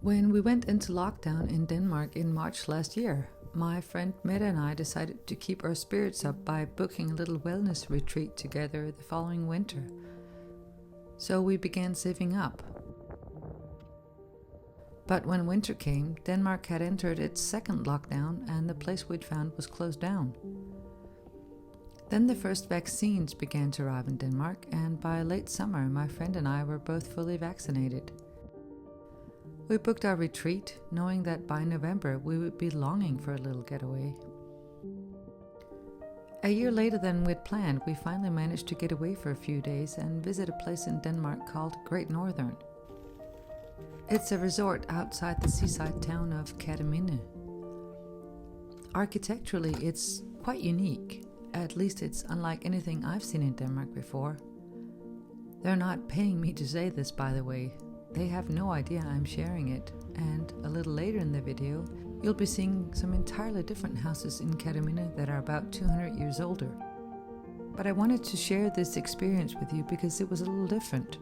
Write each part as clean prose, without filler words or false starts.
When we went into lockdown in Denmark in March last year, my friend Mette and I decided to keep our spirits up by booking a little wellness retreat together the following winter. So we began saving up. But when winter came, Denmark had entered its second lockdown and the place we'd found was closed down. Then the first vaccines began to arrive in Denmark, and by late summer my friend and I were both fully vaccinated. We booked our retreat, knowing that by November we would be longing for a little getaway. A year later than we'd planned, we finally managed to get away for a few days and visit a place in Denmark called Great Northern. It's a resort outside the seaside town of Kataminu. Architecturally, it's quite unique. At least it's unlike anything I've seen in Denmark before. They're not paying me to say this, by the way. They have no idea I'm sharing it, and a little later in the video, you'll be seeing some entirely different houses in Kataminu that are about 200 years older. But I wanted to share this experience with you because it was a little different.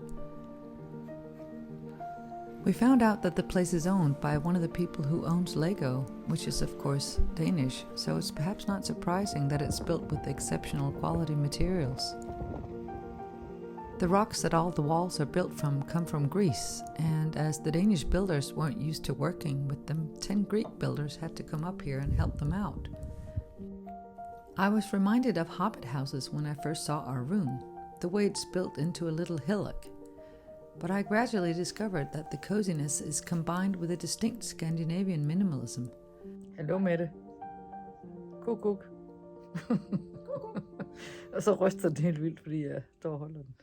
We found out that the place is owned by one of the people who owns Lego, which is of course Danish, so it's perhaps not surprising that it's built with exceptional quality materials. The rocks that all the walls are built from come from Greece, and as the Danish builders weren't used to working with them, 10 Greek builders had to come up here and help them out. I was reminded of Hobbit houses when I first saw our room, the way it's built into a little hillock. But I gradually discovered that the coziness is combined with a distinct Scandinavian minimalism. Hallo Mette. Kuk. Og så ryster den helt vildt, fordi jeg står og holder den.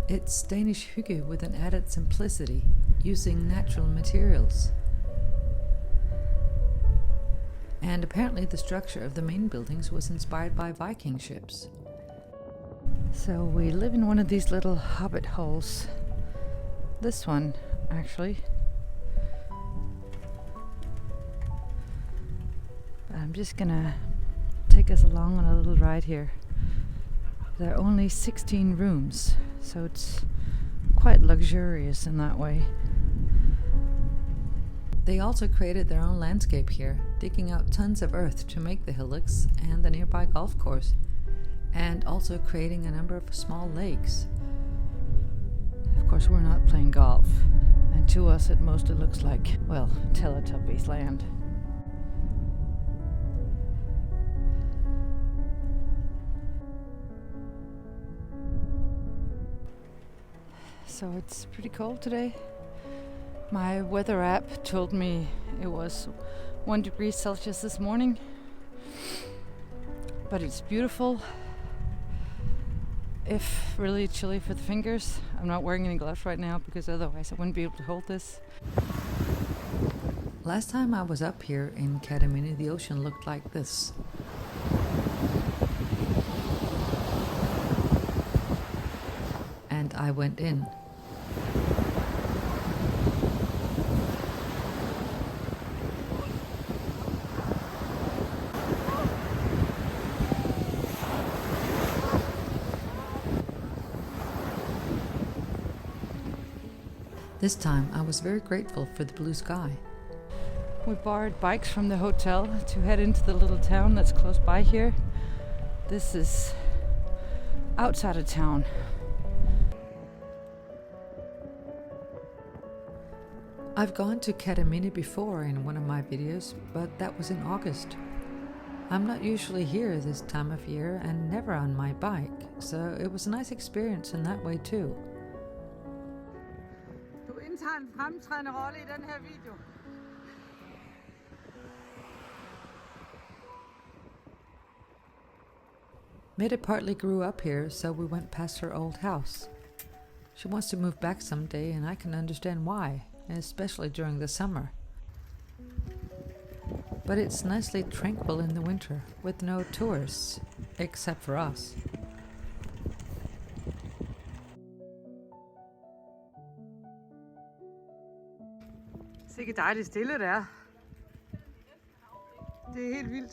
It's Danish hygge with an added simplicity, using natural materials. And apparently the structure of the main buildings was inspired by Viking ships. So we live in one of these little hobbit holes. This one, actually. I'm just gonna take us along on a little ride here. There are only 16 rooms, so it's quite luxurious in that way. They also created their own landscape here, digging out tons of earth to make the hillocks and the nearby golf course, and also creating a number of small lakes. Of course, we're not playing golf, and to us it mostly looks like, well, Teletubbies land. So it's pretty cold today. My weather app told me it was 1 degree Celsius this morning, but it's beautiful. If really chilly for the fingers. I'm not wearing any gloves right now because otherwise I wouldn't be able to hold this. Last time I was up here in Kataminu, the ocean looked like this. And I went in. This time I was very grateful for the blue sky. We borrowed bikes from the hotel to head into the little town that's close by here. This is outside of town. I've gone to Kataminu before in one of my videos, but that was in August. I'm not usually here this time of year and never on my bike, so it was a nice experience in that way too. Du indtager en fremtrædende rolle i den her video. Mette partly grew up here, so we went past her old house. She wants to move back someday, and I can understand why, especially during the summer. But it's nicely tranquil in the winter, with no tourists, except for us. Sikke dejligt stille det er. Det er helt vildt.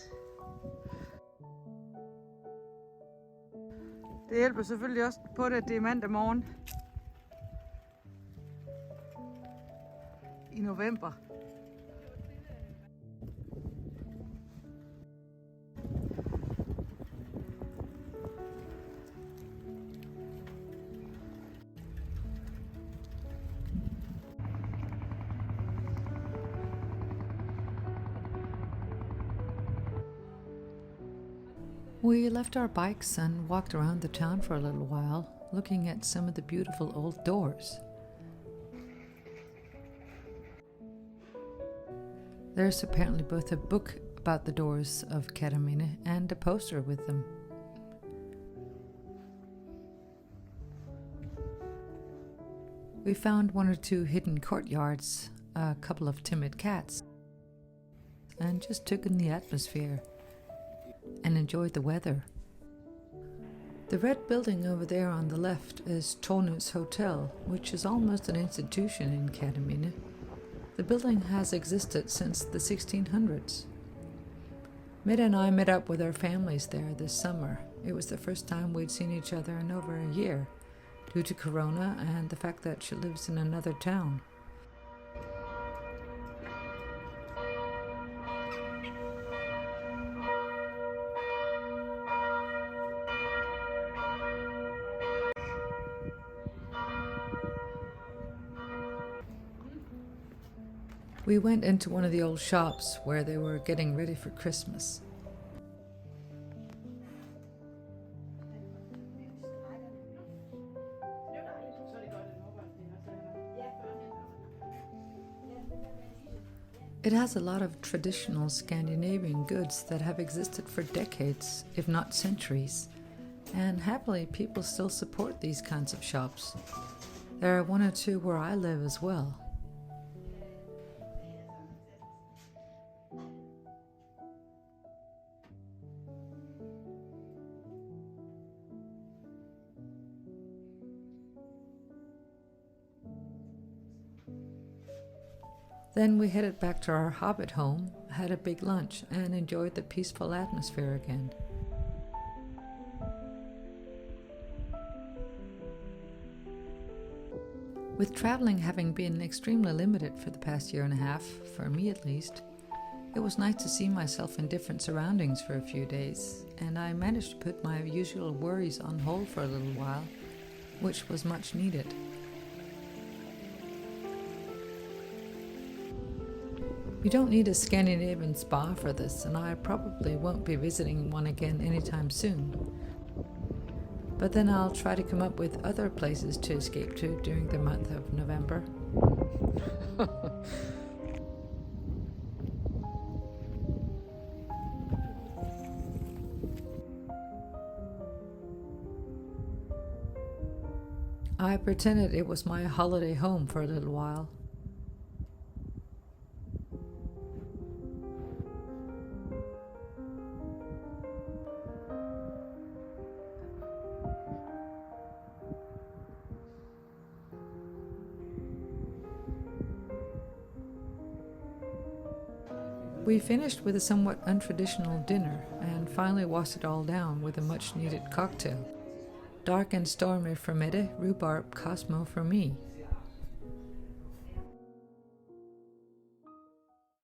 Det hjælper selvfølgelig også på det, at det er mandag morgen i november. We left our bikes and walked around the town for a little while, looking at some of the beautiful old doors. There's apparently both a book about the doors of Kataminu and a poster with them. We found one or two hidden courtyards, a couple of timid cats, and just took in the atmosphere and enjoyed the weather. The red building over there on the left is Tornus Hotel, which is almost an institution in Kataminu. The building has existed since the 1600s. Mette and I met up with our families there this summer. It was the first time we'd seen each other in over a year, due to Corona and the fact that she lives in another town. We went into one of the old shops where they were getting ready for Christmas. It has a lot of traditional Scandinavian goods that have existed for decades, if not centuries, and happily people still support these kinds of shops. There are one or two where I live as well. Then we headed back to our Hobbit home, had a big lunch, and enjoyed the peaceful atmosphere again. With traveling having been extremely limited for the past year and a half, for me at least, it was nice to see myself in different surroundings for a few days, and I managed to put my usual worries on hold for a little while, which was much needed. You don't need a Scandinavian spa for this, and I probably won't be visiting one again anytime soon. But then I'll try to come up with other places to escape to during the month of November. I pretended it was my holiday home for a little while. We finished with a somewhat untraditional dinner and finally washed it all down with a much needed cocktail. Dark and stormy for Mette, rhubarb Cosmo for me.